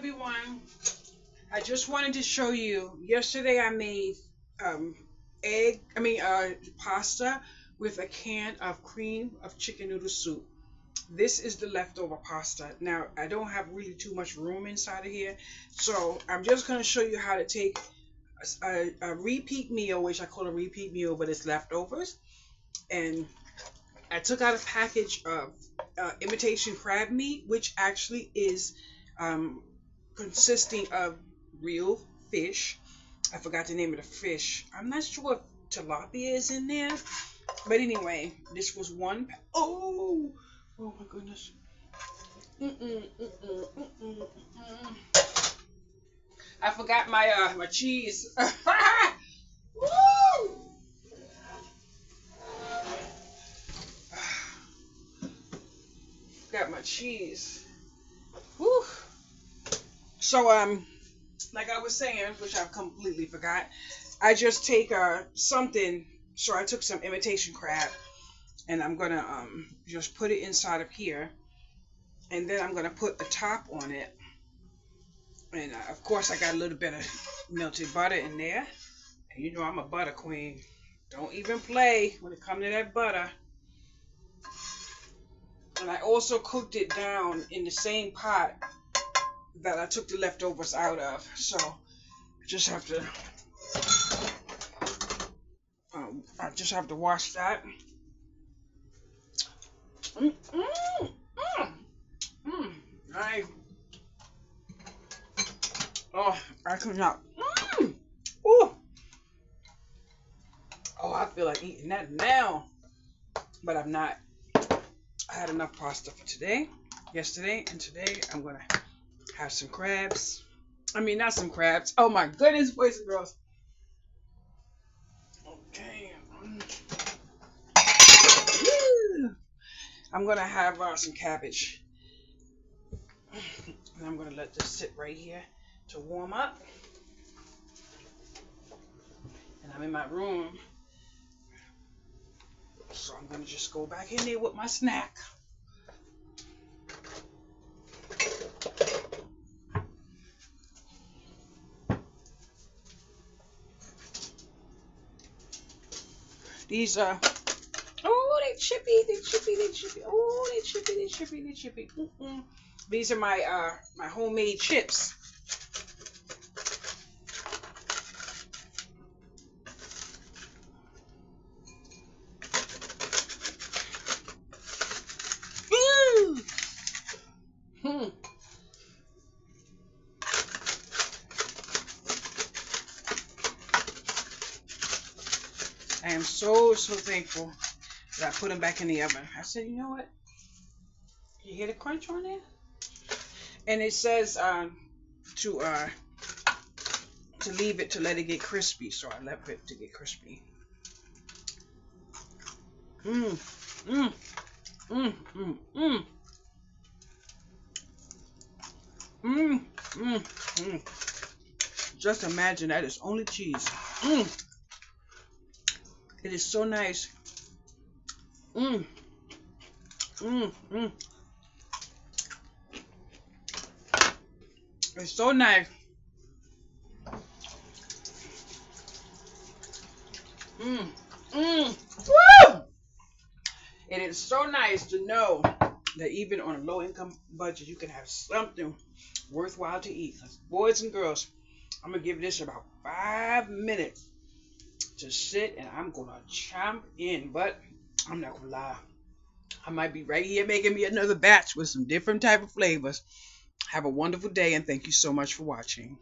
everyone. I just wanted to show you. Yesterday I made pasta with a can of cream of chicken noodle soup. This is the leftover pasta. Now I don't have really too much room inside of here, so I'm just going to show you how to take a repeat meal, which I call a repeat meal, but it's leftovers. And I took out a package of imitation crab meat, which actually is consisting of real fish. I forgot the name of the fish. I'm not sure if tilapia is in there, but anyway, this was one. Oh my goodness. I forgot my cheese. Woo! Got my cheese. Woo! So like I was saying, which I completely forgot, I just take something. So I took some imitation crab, and I'm gonna just put it inside of here, and then I'm gonna put the top on it, and of course I got a little bit of melted butter in there. And you know I'm a butter queen. Don't even play when it comes to that butter. And I also cooked it down in the same pot that I took the leftovers out of. So I just have to wash that. Nice. Oh, I cannot. Ooh. Oh, I feel like eating that now, but I'm not. I had enough pasta for yesterday, and today I'm gonna have some crabs. I mean, not some crabs. Oh my goodness, boys and girls. Okay. I'm gonna have some cabbage, and I'm gonna let this sit right here to warm up. And I'm in my room, so I'm gonna just go back in there with my snack. These oh, they chippy. Oh, they chippy. These are my my homemade chips. I am so thankful that I put them back in the oven. I said, you know what? You hear the crunch on there? And it says to leave it to let it get crispy. So I left it to get crispy. Just imagine that is only cheese. It is so nice. It's so nice. Woo! It is so nice to know that even on a low income budget, you can have something worthwhile to eat. Boys and girls, I'm gonna give this about 5 minutes to sit, and I'm gonna chomp in, but I'm not gonna lie, I might be right here making me another batch with some different type of flavors. Have a wonderful day, and thank you so much for watching.